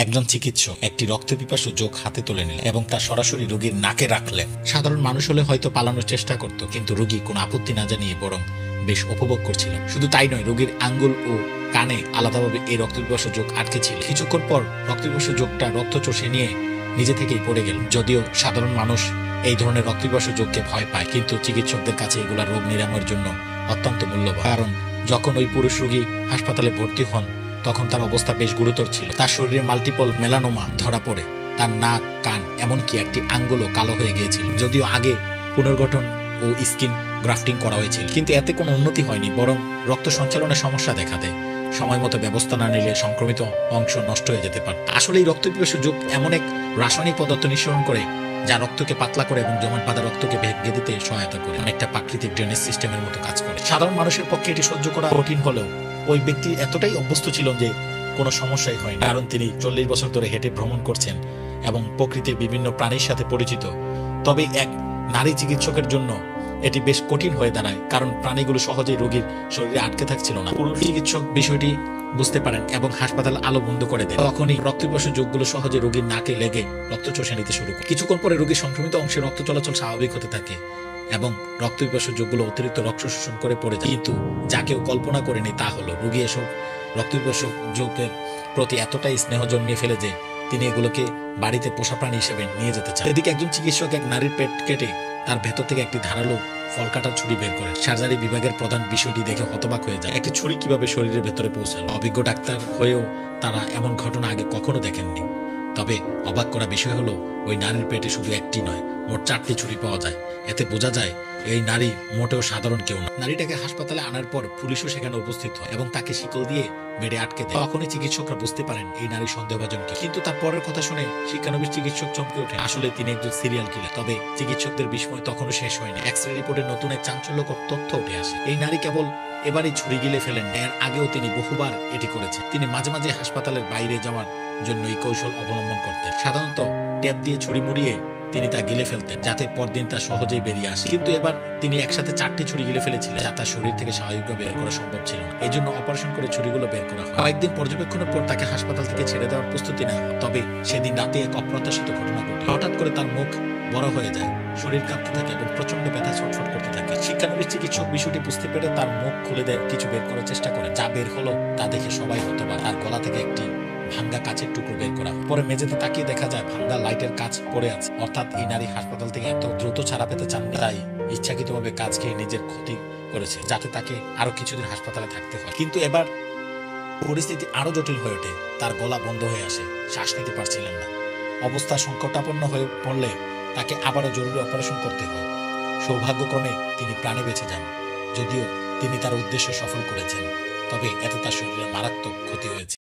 একজন চিকিৎসক একটি রক্তপিপাসু যোগ হাতে তুলে নিলেন এবং তা সরাসরি রোগীর নাকে রাখলেন। সাধারণ মানুষ হলে হয়তো পালানোর চেষ্টা করত, কিন্তু রোগী কোনো আপত্তি না জানিয়ে বরং বেশ উপভোগ করছিল। শুধু তাই নয়, রোগীর আঙ্গুল ও কানে আলাদাভাবে এই রক্তপিপাসু যোগ আটকে ছিল। কিছুক্ষণ পর রক্তপিপাসু যোগটা রক্ত চষে নিয়ে নিজে থেকেই পড়ে গেল। যদিও সাধারণ মানুষ এই ধরনের রক্তপিপাসু যোগকে ভয় পায়, কিন্তু চিকিৎসকদের কাছে এগুলা রোগ নিরাময়ের জন্য অত্যন্ত মূল্যবান। কারণ যখন ওই পুরুষ রোগী হাসপাতালে ভর্তি হন তখন তার অবস্থা বেশ গুরুতর ছিল। তার শরীরে মাল্টিপল মেলানোমা ধরা পড়ে, তার নাক, কান, এমনকি একটি আঙ্গুলও কালো হয়ে গিয়েছিল। যদিও আগে পুনর্গঠন ও স্কিন গ্রাফটিং করা হয়েছিল, কিন্তু এতে কোনো উন্নতি হয়নি, বরং রক্ত সঞ্চালনের সমস্যা দেখা দেয়। সময় মতো ব্যবস্থা না নিলে সংক্রমিত অংশ নষ্ট হয়ে যেতে পারে। আসলে এই রক্তপিপাসু যোগ এমন এক রাসায়নিক পদার্থ নিঃসরণ করে যা রক্তকে পাতলা করে এবং জমাট বাঁধা রক্তকে ভেঙে দিতে সহায়তা করে। অনেকটা প্রাকৃতিক ড্রেনেজ সিস্টেমের মতো কাজ করে। সাধারণ মানুষের পক্ষে এটি সহ্য করা কঠিন হলেও ওই ব্যক্তি এতটাই অভ্যস্ত ছিলেন যে কোনো সমস্যাই হয়নি। কারণ তিনি 40 বছর ধরে হেঁটে ভ্রমণ করছেন এবং প্রকৃতির বিভিন্ন প্রাণীর সাথে পরিচিত। তবে এক নারী চিকিৎসকের জন্য এটি বেশ কঠিন হয়ে দাঁড়ায়, কারণ প্রাণীগুলো সহজেই রোগীর শরীরে আটকে থাকছিল না। পুরুষ চিকিৎসক বিষয়টি বুঝতে পারেন এবং হাসপাতাল আলো বন্ধ করে দেন। তখনই রক্তপিপাসু যোগগুলো সহজে রোগীর নাকে লেগে রক্ত চষে নিতে শুরু করে। কিছুক্ষণ পরে রোগীর সংক্রমিত অংশে রক্ত চলাচল স্বাভাবিক হতে থাকে এবং রক্তপিপাসু যোগগুলো অতিরিক্ত রক্ত শোষণ করে পড়ে যায়। কিন্তু যা কেউ কল্পনা করেনি তা হলো রোগী এসব রক্তপিপাসু যোগের প্রতি এতটাই স্নেহ জন্মিয়ে ফেলে যে তিনি এগুলোকে বাড়িতে পোষা প্রাণী হিসেবে নিয়ে যেতে চান। এদিকে একজন চিকিৎসক এক নারীর পেট কেটে তার ভেতর থেকে একটি ধারালো ফল কাটার ছুরি বের করে। সার্জারি বিভাগের প্রধান বিষয়টি দেখে হতবাক হয়ে যায়। একটি ছুরি কিভাবে শরীরের ভেতরে পৌঁছালো। অভিজ্ঞ ডাক্তার হয়েও তারা এমন ঘটনা আগে কখনো দেখেননি। তবে অবাক করা বিষয় হলো ওই নারীর পেটে শুধু একটি নয়, মোট 4টি ছুরি পাওয়া যায়। এতে বোঝা যায় এই নারী মোটেও সাধারণ কেউ না। নারীটাকে হাসপাতালে আনার পর পুলিশও সেখানে উপস্থিত হয় এবং তাকে শিকল দিয়ে বেডে আটকে দেয়। তখনই চিকিৎসকরা বুঝতে পারেন এই নারী সন্দেহভাজন কি। কিন্তু তার পরের কথা শুনে শিক্ষানবিশ চিকিৎসক চমকে ওঠে। আসলে তিনি একজন সিরিয়াল কিলার। তবে চিকিৎসকদের বিস্ময় তখনও শেষ হয়নি। এক্সরে রিপোর্টে নতুন এক চাঞ্চল্যকর তথ্য উঠে আসে। এই নারী কেবল এবারই ছুরি গিলে ফেলেন, এর আগেও তিনি বহুবার এটি করেছেন। তিনি মাঝে মাঝে হাসপাতালের বাইরে যাওয়ার জন্য এই কৌশল অবলম্বন করতেন। সাধারণত ট্যাপ দিয়ে ছুরি মুড়িয়ে তিনি তা গিলে ফেলতেন, যাতে পরদিন তা সহজেই বেরিয়ে আসে। কিন্তু এবার তিনি একসাথে 4টি ছুরি গিলে ফেলেছিলেন, যা তার শরীর থেকে স্বাভাবিকভাবে বের করা সম্ভব ছিল না। এই জন্য অপারেশন করে ছুরিগুলো বের করা হয়। কয়েকদিন পর্যবেক্ষণের পর তাকে হাসপাতাল থেকে ছেড়ে দেওয়ার প্রস্তুতি নেওয়া হয়। তবে সেদিন রাতে এক অপ্রত্যাশিত ঘটনা ঘটে। হঠাৎ করে তার মুখ বড় হয়ে যায়, শরীর কাঁপতে থাকে এবং প্রচন্ড ব্যথা ছটফট করতে থাকে। শিক্ষানবিশ চিকিৎসক বিষয়টি বুঝতে পেরে তার মুখ খুলে দেয়, কিছু বের করার চেষ্টা করে। যা বের হলো তা দেখে সবাই হতবাক। তার গলা থেকে একটি ভাঙ্গা কাচের টুকরো বের করা। পরে মেঝেতে তাকিয়ে দেখা যায় ভাঙ্গা লাইটের কাচ পড়ে আছে। অর্থাৎ এই নারী হাসপাতাল থেকে এত দ্রুত ছাড়া পেতে চান, তাই ইচ্ছাকৃতভাবে কাজ খেয়ে নিজের ক্ষতি করেছে, যাতে তাকে আরো কিছুদিন হাসপাতালে থাকতে হয়। কিন্তু এবার পরিস্থিতি আরো জটিল হয়ে ওঠে। তার গলা বন্ধ হয়ে আসে, শ্বাস নিতে পারছিলেন না। অবস্থা সংকটাপন্ন হয়ে পড়লে তাকে আবারও জরুরি অপারেশন করতে হয়। সৌভাগ্যক্রমে তিনি প্রাণে বেঁচে যান। যদিও তিনি তার উদ্দেশ্য সফল করেছেন, তবে এতে তার শরীরে মারাত্মক ক্ষতি হয়েছে।